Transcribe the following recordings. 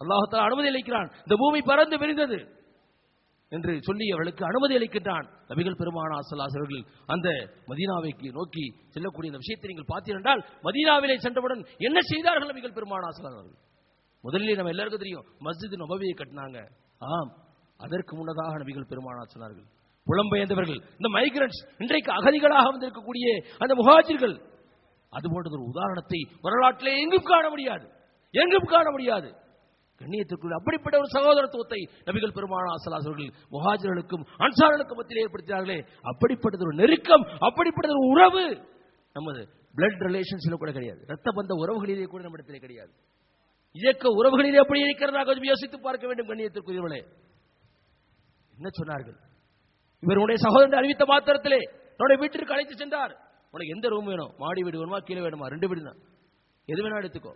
அல்லாஹ் தஆலா அனுமதி அளிக்கிறான். இந்த பூமி பறந்து விரிந்தது என்று சொல்லி அவர்களுக்கு அனுமதி அளிக்கின்றான். நபிகள் பெருமானார் ஸல்லல்லாஹு அலைஹி வஸல்லம் அந்த மதீனாவைக்கு நோக்கி செல்லக்கூடிய இந்த விஷயத்தை நீங்கள் பார்த்தீர்கள். மதீனாவிலே சென்றவுடன் என்ன செய்தார்கள் நபிகள் பெருமானார் ஸல்லல்லாஹு அலைஹி வஸல்லம்? முதலில் நம்ம எல்லாருக்கும் தெரியும், மஸ்ஜித் நபவியை கட்டினாங்க. ஆம், அதற்கு முன்னதாக நபிகள் பெருமானார் சொன்னார்கள், புலம்பெயர்ந்தவர்கள், இந்த மைக்ரன்ட்ஸ், இன்றைக்கு அகதிகளாக வந்திருக்கக்கூடிய அந்த முஹாஜிர்கள், அது போன்ற ஒரு உதாரணத்தை வரலாற்றிலே எங்கும் காண முடியாது, எங்கும் காண முடியாது. கண்ணியத்திற்குள் அப்படிப்பட்ட ஒரு சகோதரத்துவத்தை நபிகள் பெருமானார் ஸல்லல்லாஹு அலைஹி வஸல்லம் முஹாஜிர்களுக்கும் அன்சார்களுக்கும் மத்தியில் ஏற்படுத்தினார்களே, அப்படிப்பட்ட ஒரு நெருக்கம், அப்படிப்பட்ட ஒரு உறவு நமது பிளட் ரிலேஷன்ஸ்ல கூட கிடையாது. ரத்த பந்த உறவுகளிலே கூட நம்மிடத்திலே கிடையாது. இயக்க உறவுகளிலே எப்படி இருக்கிறதா கொஞ்சம் யோசித்து பார்க்க வேண்டும். கண்ணியத்திற்குரியவர்களே, என்ன சொன்னார்கள்? இவருடைய சகோதரன் அறிவித்த மாத்திரத்திலே தன்னுடைய வீட்டிற்கு அழைத்து சென்றார். உனக்கு எந்த ரூம் வேணும்? மாடி வீடு வேணுமா, கீழே வேணுமா? 2 வீடு தான், எது வேணா எடுத்துக்கோ.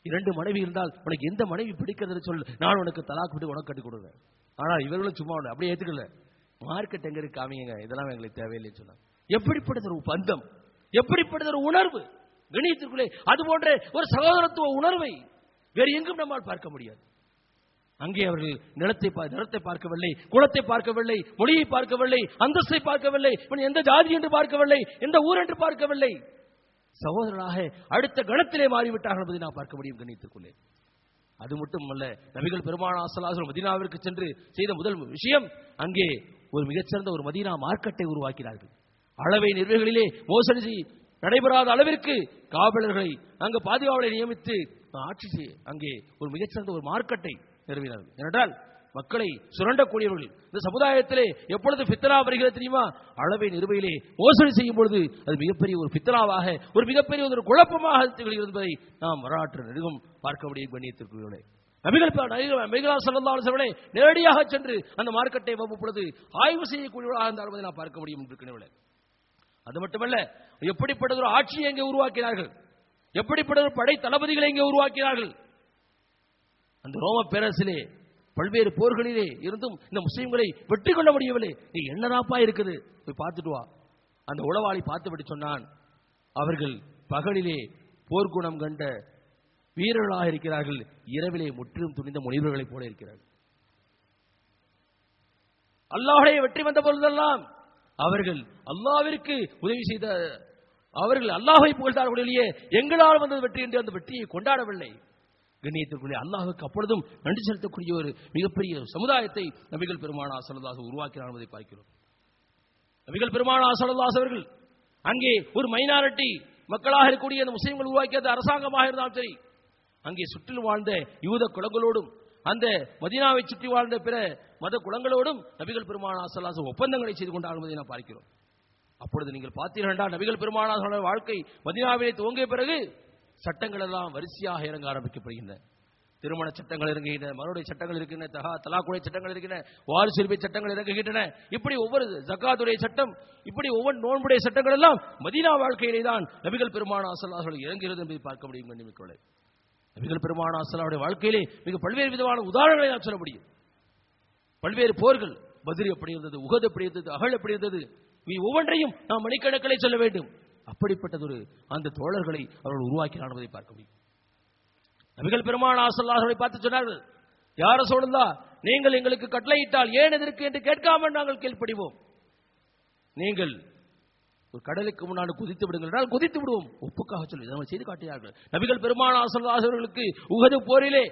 2 மனைவி இருந்தால் உனக்கு எந்த மனைவி பிடிக்கிறது சொல்லு, நான் உனக்கு தலாக் விட்டு உனக்கு கட்டி கொடுங்க. ஆனால் இவர்களும் சும்மா அப்படியே ஏத்துக்கல. மார்க்கெட் எங்க இருக்கு காமிங்க, இதெல்லாம் எங்களுக்கு தேவையில்லைன்னு சொன்னாங்க. எப்படிப்பட்ட ஒரு பந்தம், எப்படிப்பட்ட ஒரு உணர்வு கண்ணியத்திற்குள்ளே! அது போன்ற ஒரு சகோதரத்துவ உணர்வை வேறு எங்கும் நம்மால் பார்க்க முடியாது. அங்கே அவர்கள் நிலத்தை பார்க்கவில்லை, குலத்தை பார்க்கவில்லை, மொழியை பார்க்கவில்லை, அந்தஸ்தை பார்க்கவில்லை, எந்த ஜாதி என்று பார்க்கவில்லை, எந்த ஊர் என்று பார்க்கவில்லை. சகோதரனாக அடுத்த கணத்திலே மாறிவிட்டார்கள் என்பதை நான் பார்க்க முடியும் கண்ணியத்திற்குள்ளே. அது மட்டுமல்ல, நபிகள் பெருமானார் ஸல்லல்லாஹு அலைஹி வஸல்லம் மதீனாவிற்கு சென்று செய்த முதல் விஷயம், அங்கே ஒரு மிகச்சிறந்த ஒரு மதீனா மார்க்கெட்டை உருவாக்கினார்கள். அளவை நிர்வாகிகளிலே மோசடி நடைபெறாத அளவிற்கு காவலர்களை, அங்கு பாதுகாவலை நியமித்து ஆட்சி அங்கே ஒரு மிகச்சிறந்த ஒரு மார்க்கெட்டை நிறுவினார்கள். ஏனென்றால் மக்களை சுரண்டக்கூடியவர்கள் இந்த சமுதாயத்திலே எப்பொழுது ஃபித்னா வருகிறது தெரியுமா? அளவை நிறுவையிலே மோசடி செய்யும் பொழுது அது மிகப்பெரிய ஒரு ஃபித்னாவாக, ஒரு மிகப்பெரிய ஒரு குழப்பமாக என்பதை நாம் வரலாற்று நெடுகும் பார்க்க முடியும். கண்ணியத்திற்குரியவர்களே, நபிகள் ஸல்லல்லாஹு அலைஹி வஸல்லம் நேரடியாக சென்று அந்த மார்க்கெட்டை வகுப்பொழுது ஆய்வு செய்யக்கூடியவர்களாக இருந்தால் என்பதை நாம் பார்க்க முடியும் இருக்கிறவர்களே. அது மட்டுமல்ல, எப்படிப்பட்ட ஒரு ஆட்சியை எங்கே உருவாக்கினார்கள், எப்படிப்பட்ட ஒரு படை தளபதிகளை எங்கே உருவாக்கினார்கள். அந்த ரோம பேரரசிலே பல்வேறு போர்களிலே இருந்தும் இந்த முஸ்லிம்களை வெற்றி கொள்ள முடியவில்லை. நீ என்னதாப்பா இருக்குது, போய் பார்த்துட்டு வா. அந்த உளவாளி பார்த்துவிட்டு சொன்னான், அவர்கள் பகலிலே போர்க்குணம் கண்ட வீரர்களாக இருக்கிறார்கள், இரவிலே முற்றிலும் துணிந்த முனிவர்களைப் போல இருக்கிறார்கள். அல்லாஹ்வுடைய வெற்றி வந்த பொழுதெல்லாம் அவர்கள் அல்லாஹ்விற்கு உதவி செய்த, அவர்கள் அல்லாஹ்வை புகழ்ந்தார்களே, எங்களால் வந்தது வெற்றி என்று அந்த வெற்றியை கொண்டாடவில்லை. கண்ணியத்திற்குள்ளே அல்லாஹ்வுக்கு அப்பொழுதும் நன்றி செலுத்தக்கூடிய ஒரு மிகப்பெரிய சமுதாயத்தை நபிகள் பெருமானார் ஸல்லல்லாஹு அலைஹி வஸல்லம் உருவாக்கினார் என்பதை பார்க்கிறோம். நபிகள் பெருமானார் ஸல்லல்லாஹு அலைஹி வஸல்லம் அங்கே ஒரு மைனாரிட்டி மக்களாக இருக்கக்கூடிய அந்த முஸ்லிம்கள் உருவாக்கிய அரசாங்கமாக இருந்தாலும் சரி, அங்கே சுற்றிலும் வாழ்ந்த யூத குலங்களோடும் அந்த மதீனாவை சுற்றி வாழ்ந்த பிற மத குலங்களோடும் நபிகள் பெருமானார் ஸல்லல்லாஹு அலைஹி வஸல்லம் ஒப்பந்தங்களை செய்து கொண்டார்கள் என்பதை நாம் பார்க்கிறோம். அப்பொழுது நீங்கள் பார்த்தீர்கள் என்றால் நபிகள் பெருமானார் வாழ்க்கை மதீனாவிலே துவங்கிய பிறகு சட்டங்கள் எல்லாம் வரிசையாக இறங்க ஆரம்பிக்கப்படுகின்றன. திருமண சட்டங்கள் இறங்குகின்றன, மறுடைய சட்டங்கள் இருக்கின்றன, தலாக்குடைய சட்டங்கள் இருக்கின்றன, வாரிசுரிமை சட்டங்கள் இறங்குகின்றன. இப்படி ஒவ்வொரு ஜகாத்துடைய சட்டம், இப்படி ஒவ்வொரு நோன்புடைய சட்டங்கள் எல்லாம் மதீனா வாழ்க்கையிலே தான் நபிகள் பெருமானார் ஸல்லல்லாஹு அலைஹி வஸல்லம் இறங்குகிறது என்பதை பார்க்க முடியும். கண்ணியமிக்கவர்களே, நபிகள் பெருமானார் ஸல்லல்லாஹு அலைஹி வஸல்லம் வாழ்க்கையிலே மிக பல்வேறு விதமான உதாரணங்களை நாம் சொல்ல முடியும். பல்வேறு போர்கள், பத்ர் எப்படி இருந்தது, உஹத் எப்படி இருந்தது, அஹல் எப்படி இருந்தது, ஒவ்வொன்றையும் நாம் மணிக்கணக்கிலே சொல்ல வேண்டும். அப்படிப்பட்டதொரு அந்த தோழர்களை அவர்கள் உருவாக்கினார் என்பதை பார்க்க முடியும். நபிகள் பெருமானார் ஸல்லல்லாஹு அலைஹி வஸல்லம் பார்த்து சொன்னார்கள், யா ரசூலுல்லாஹ், நீங்கள் எங்களுக்கு கட்டளையிட்டால் ஏன் எதற்கு என்று கேட்காமல் நாங்கள் கீழ்ப்படிவோம். நீங்கள் ஒரு கடலுக்கு முன்னால் குதித்து விடுங்கள் என்றால் குதித்து விடுவோம், ஒப்புக்காக சொல்லி நம்ம செய்து காட்டினார்கள். நபிகள் பெருமானார் ஸல்லல்லாஹு அலைஹி வஸல்லம் அவர்களுக்கு உஹது போரிலே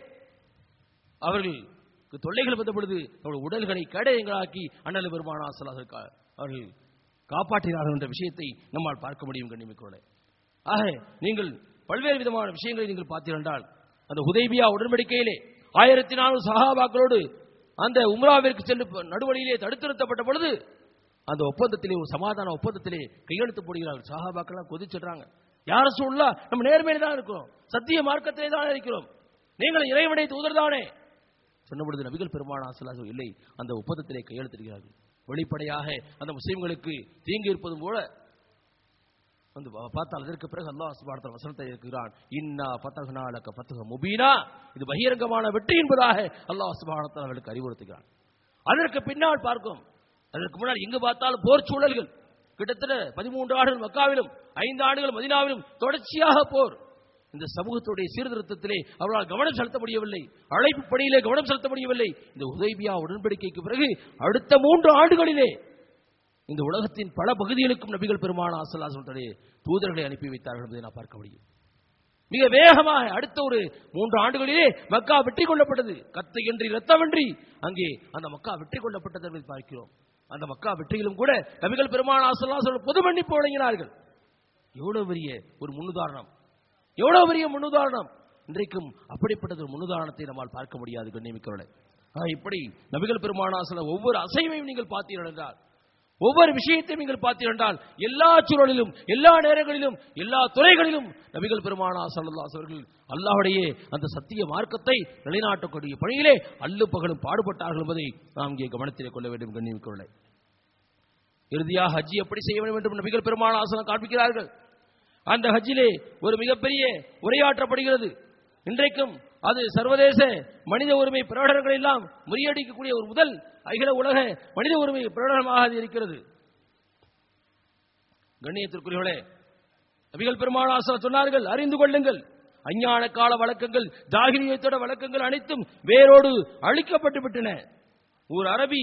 அவர்களுக்கு தொல்லைகள் வந்த பொழுது அவர்கள் உடல்களை கடையங்களாக்கி அண்ணல் பெருமானார் ஸல்லல்லாஹு அலைஹி வஸல்லம் அவர்கள் காப்பாற்றினார்கள் என்ற விஷயத்தை நம்மால் பார்க்க முடியும். கண்ணியமிக்கவர்களே, ஆக நீங்கள் பல்வேறு விதமான விஷயங்களை நீங்கள் பார்த்தீர்கள் என்றால், அந்த ஹுதைபியா உடன்படிக்கையிலே 1400 சஹாபாக்களோடு அந்த உம்ராவிற்கு சென்று நடுவழியிலே தடுத்து நிறுத்தப்பட்ட பொழுது அந்த ஒப்பந்தத்திலே, ஒரு சமாதான ஒப்பந்தத்திலே கையெழுத்து போடுகிறார்கள். சஹாபாக்கள் கொதிச்சிடுறாங்க, யா ரசூலுல்லாஹ், நம்ம நேர்மையிலே தான் இருக்கிறோம், சத்திய மார்க்கத்திலே தான் இருக்கிறோம், நீங்கள் இறைவனுடைய தூதர் தானே சொன்ன பொழுது நபிகள் பெருமானார் ஸல்லல்லாஹு அலைஹி வஸல்லம் இல்லை, அந்த ஒப்பந்தத்திலே கையெழுத்திடுகிறார்கள். வெளிப்படையாக அந்த முஸ்லிம்களுக்கு தீங்கு இருப்பதும் போல வந்து பார்த்தால் அதற்கு பிறகு அல்லாஹ் சுப்ஹானஹு வ தஆலா வசனத்தை இருக்கிறான், இன்னா ஃபதஹ்னா லக ஃபத்ஹ முபீனா, இது பகிரங்கமான வெற்றி என்பதாக அல்லாஹ் சுப்ஹானஹு வ தஆலா அவர்களுக்கு அறிவுறுத்துகிறான். அதற்கு பின்னால் பார்க்கும், அதற்கு முன்னால் எங்கு பார்த்தாலும் போர் சூழல்கள், கிட்டத்தட்ட 13 ஆண்டுகள் மக்காவிலும் 5 ஆண்டுகள் மதீனாவிலும் தொடர்ச்சியாக போர். இந்த சமூகத்துடைய சீர்திருத்தத்திலே அவர்களால் கவனம் செலுத்த முடியவில்லை, அழைப்பு பணியிலே கவனம் செலுத்த முடியவில்லை. இந்த உதைபியா உடன்படிக்கைக்கு பிறகு அடுத்த 3 ஆண்டுகளிலே இந்த உலகத்தின் பல பகுதிகளுக்கும் நபிகள் பெருமானார் ஸல்லல்லாஹு அலைஹி வஸல்லம் தூதர்களை அனுப்பி வைத்தார்கள் என்பதை நான் பார்க்க முடியும். மிக வேகமாக அடுத்த ஒரு 3 ஆண்டுகளிலே மக்கா வெற்றி கொள்ளப்பட்டது. கத்தையின்றி இரத்தமின்றி அங்கே அந்த மக்கா வெற்றி கொள்ளப்பட்டது என்பதை பார்க்கிறோம். அந்த மக்கா வெற்றியிலும் கூட நபிகள் பெருமானார் ஸல்லல்லாஹு அலைஹி வஸல்லம் பொது மன்னிப்பு வழங்கினார்கள். எவ்வளவு பெரிய ஒரு முன்னுதாரணம், எவ்வளவு பெரிய முன்னுதாரணம்! இன்றைக்கும் அப்படிப்பட்ட ஒரு முன்னுதாரணத்தை நம்மால் பார்க்க முடியாது கண்ணியமிக்கவர்களே. இப்படி நபிகள் பெருமானார் ஸல்லல்லாஹு ஒவ்வொரு அசைவையும் நீங்கள் பார்த்தீர்கள் என்றால், ஒவ்வொரு விஷயத்தையும் நீங்கள் பார்த்தீர்கள் என்றால், எல்லா சூழலிலும், எல்லா நேரங்களிலும், எல்லா துறைகளிலும் நபிகள் பெருமானார் ஸல்லல்லாஹு அலைஹி வஸல்லம் அல்லாஹ்வுடைய அந்த சத்திய மார்க்கத்தை நிலைநாட்டக்கூடிய பணியிலே அல்லு பகலும் பாடுபட்டார்கள் என்பதை நாம் இங்கே கவனத்திலே கொள்ள வேண்டும் கண்ணியமிக்கவர்களே. இறுதியாக ஹஜ்ஜி எப்படி செய்ய வேண்டும் என்று நபிகள் பெருமானார் ஸல்லல்லாஹு அலைஹி வஸல்லம் காண்பிக்கிறார்கள். அந்த ஹஜ்ஜிலே ஒரு மிகப்பெரிய உரையாற்றப்படுகிறது. இன்றைக்கும் அது சர்வதேச மனித உரிமை பிரகடனங்கள் எல்லாம் முறியடிக்கக்கூடிய ஒரு முதல் அகில உலக மனித உரிமை பிரகடனமாக அது இருக்கிறது. கண்ணியத்திற்குரியவர்களே, நபிகள் பெருமானார் ஸல்லல்லாஹு அலைஹி வஸல்லம் சொன்னார்கள், அறிந்து கொள்ளுங்கள், அஞ்ஞான கால வழக்கங்கள், ஜாகிலியத்தோட வழக்கங்கள் அனைத்தும் வேரோடு அழிக்கப்பட்டு விட்டன. ஒரு அரபி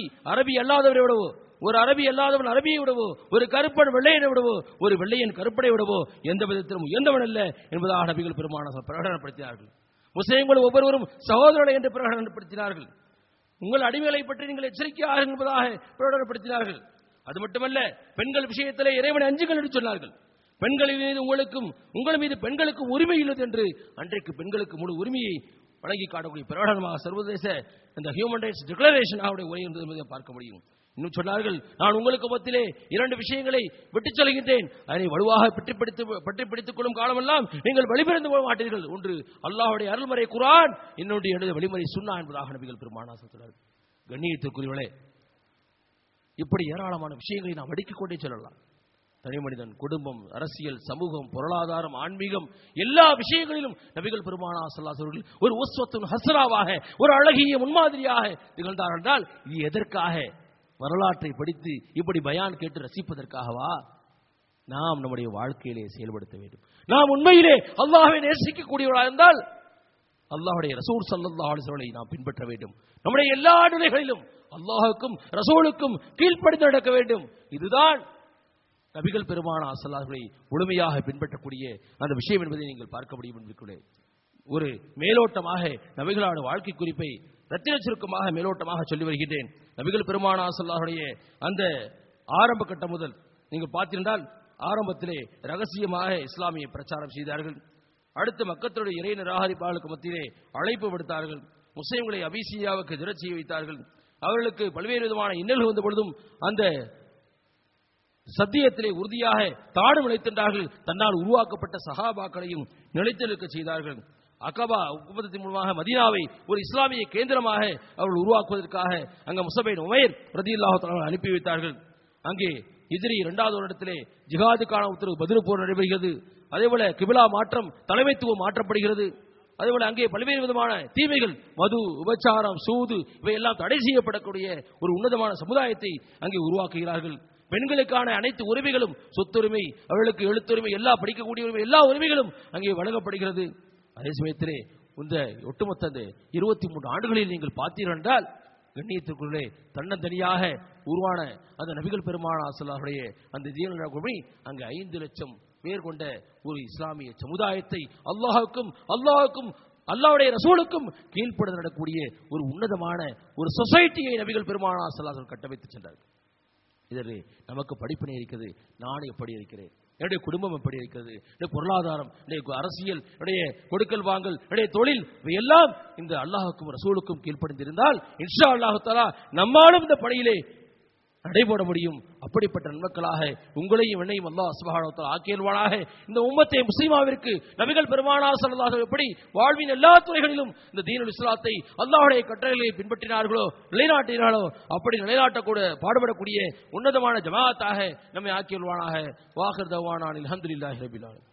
அல்லாதவரை விடவோ, ஒரு அரபி அல்லாதவன் அரபியை விடவோ, ஒரு கருப்பன் வெள்ளையனை விடவோ, ஒரு வெள்ளையன் கருப்பனை விடவோ எந்த விதத்திலும் உயர்ந்தவன் அல்ல என்பதாக நபிகள் பெருமானார் பிரகடனப்படுத்தினார்கள். முஸ்லிம்கள் ஒவ்வொருவரும் சகோதரர்கள் என்று பிரகடனப்படுத்தினார்கள். உங்கள் அடிமைகளை பற்றி நீங்கள் எச்சரிக்கையாக என்பதாக பிரகடனப்படுத்தினார்கள். அது மட்டுமல்ல, பெண்கள் விஷயத்திலே இறைவனை அஞ்சுங்கள் என்று சொன்னார்கள். பெண்களின் மீது உங்கள் மீது பெண்களுக்கு உரிமை உள்ளது என்று அன்றைக்கு பெண்களுக்கு முழு உரிமையை வழங்கி காட்டக்கூடிய பிரகடனமாக சர்வதேச இந்த ஹியூமன் ரைட்ஸ் டிக்ளரேஷன் அவருடைய உரை என்பதை பார்க்க முடியும். இன்னும் சொன்னார்கள், நான் உங்களுக்கு மத்தியிலே 2 விஷயங்களை விட்டுச் செல்கின்றேன், அதனை வலுவாக பற்றி பிடித்துக் கொள்ளும் காலமெல்லாம் நீங்கள் வழிபிறந்து போக மாட்டீர்கள். ஒன்று அல்லாஹ்வுடைய அருள்மறை குர்ஆன், இன்னொன்று எனது வழிமுறை சுன்னா என்பதாக நபிகள் பெருமானார் சொன்னார்கள். கண்ணியத்திற்குரியவர்களே, இப்படி ஏராளமான விஷயங்களை நாம் அடுக்கிக் கொண்டே சொல்லலாம். தனி மனிதன், குடும்பம், அரசியல், சமூகம், பொருளாதாரம், ஆன்மீகம், எல்லா விஷயங்களிலும் நபிகள் பெருமானார் ஸல்லல்லாஹு அலைஹி வஸல்லம் ஒரு உஸ்வத்துன் ஹஸனாவாக, ஒரு அழகிய முன்மாதிரியாக திகழ்ந்தார்கள் என்றால் இது எதற்காக? வரலாற்றை படித்து இப்படி பயான் கேட்டு ரசிப்பதற்காகவா? நாம் நம்முடைய வாழ்க்கையிலே செயல்படுத்த வேண்டும். நாம் உண்மையிலே அல்லாஹ்வை நேசிக்கக்கூடியவர்களாக இருந்தால் அல்லாஹ்வுடைய ரசூல் ஸல்லல்லாஹு அலைஹி வஸல்லம் நாம் பின்பற்ற வேண்டும். நம்முடைய எல்லா நிலைகளிலும் அல்லாஹ்வுக்கும் ரசூலுக்கும் கீழ்ப்படிந்து நடக்க வேண்டும். இதுதான் நபிகள் பெருமானார் ஸல்லல்லாஹு அலைஹி வஸல்லம் முழுமையாக பின்பற்றக்கூடிய அந்த விஷயம் என்பதை நீங்கள் பார்க்க முடியும் என்பதற்குள்ளே ஒரு மேலோட்டமாக நபிகளோட வாழ்க்கை குறிப்பை ரத்தின சுருக்கமாக மேலோட்டமாக சொல்லி வருகின்றேன். நபிகள் பெருமானார் ஸல்லல்லாஹு அலைஹி வஸல்லம் அந்த ஆரம்ப கட்டம் முதல் நீங்கள் பார்த்தீர்கள், ஆரம்பத்திலே ரகசியமாக இஸ்லாமிய பிரச்சாரம் செய்தார்கள். அடுத்து மக்களுடைய இறை நிராகரிப்பாளர்களுக்கு மத்தியிலே அழைப்பு விடுத்தார்கள். முஸ்லிம்களை அபிசீனியாவுக்கு திரட்சி செய்ய வைத்தார்கள். அவர்களுக்கு பல்வேறு விதமான இன்னல்கள் வந்த பொழுதும் அந்த சத்தியத்திலே உறுதியாக தாடு நிலைத்திருந்தார்கள். தன்னால் உருவாக்கப்பட்ட சஹாபாக்களையும் நிலைத்திருக்க செய்தார்கள். அகபா ஒப்பந்தத்தின் மூலமாக மதீனாவை ஒரு இஸ்லாமிய கேந்திரமாக அவர்கள் உருவாக்குவதற்காக அங்கே முஸஅப் பின் உமைர் ரலியல்லாஹு தஆலா அனுப்பி வைத்தார்கள். அங்கே ஹிஜ்ரி 2வது வருடத்திலே ஜிஹாதுக்கான உத்தரவு பத்ர் போர் நடைபெறுகிறது. அதேபோல கிபிலா மாற்றம், தலைமைத்துவம் மாற்றப்படுகிறது. அதேபோல அங்கே பல்வேறு விதமான தீமைகள், மது, உபச்சாரம், சூது இவையெல்லாம் தடை செய்யப்படக்கூடிய ஒரு உன்னதமான சமுதாயத்தை அங்கே உருவாக்குகிறார்கள். பெண்களுக்கான அனைத்து உரிமைகளும், சொத்துரிமை, அவர்களுக்கு எழுத்துரிமை, எல்லா படிக்கக்கூடிய உரிமை, எல்லா உரிமைகளும் அங்கே வழங்கப்படுகிறது. அதே சமயத்திலே இந்த ஒட்டுமொத்த 23 ஆண்டுகளில் நீங்கள் பார்த்தீர்கள் என்றால் கண்ணியத்திற்குள்ளே தன்னந்தனியாக உருவான அந்த நபிகள் பெருமானார் ஸல்லல்லாஹு அலைஹி வஸல்லம் அந்த தீனுல் அங்கு 5 லட்சம் பேர் கொண்ட ஒரு இஸ்லாமிய சமுதாயத்தை அல்லாஹ்வுக்கும் அல்லாஹ்வுடைய ரசூலுக்கும் கீழ்ப்படிந்து நடக்கக்கூடிய ஒரு உன்னதமான ஒரு சொசைட்டியை நபிகள் பெருமானார் ஸல்லல்லாஹு அலைஹி வஸல்லம் கட்டமைத்து சென்றார்கள். இதற்கு நமக்கு படிப்பினை இருக்கிறது. நான் எப்படி இருக்கிறேன், என்னுடைய குடும்பம் எப்படி இருக்கிறது, என்னுடைய பொருளாதாரம், என்னுடைய அரசியல், என்னுடைய கொடுக்கல் வாங்கல், என்னுடைய தொழில் இவையெல்லாம் இந்த அல்லாஹ்வுக்கும் ரசூலுக்கும் கீழ்ப்படிந்திருந்தால் இன்ஷா அல்லாஹ் தஆலா நம்மாலும் இந்த பணியிலே நடைபெற முடியும். அப்படிப்பட்ட நன்மக்களாக உங்களையும் என்னையும் அல்லாஹ் சுப்ஹானஹு வ தஆலா ஆக்கியல்வானாக. இந்த உம்மத்தை முஸ்லிமாவிற்கு நபிகள் பெருமானார் ஸல்லல்லாஹு அலைஹி வஸல்லம் எப்படி வாழ்வின் எல்லா துறைகளிலும் இந்த தீனுல் இஸ்லாத்தை அல்லாஹ்வுடைய கட்டளைகளை பின்பற்றினார்களோ, நிலைநாட்டினார்களோ, அப்படி நிலைநாட்டக்கூட பாடுபடக்கூடிய உன்னதமான ஜமாஅத்தாக நம்மை ஆக்கியல்வானாக. வாஹிர் தவானா அல்ஹம்துலில்லாஹி ரப்பில் ஆலமீன்.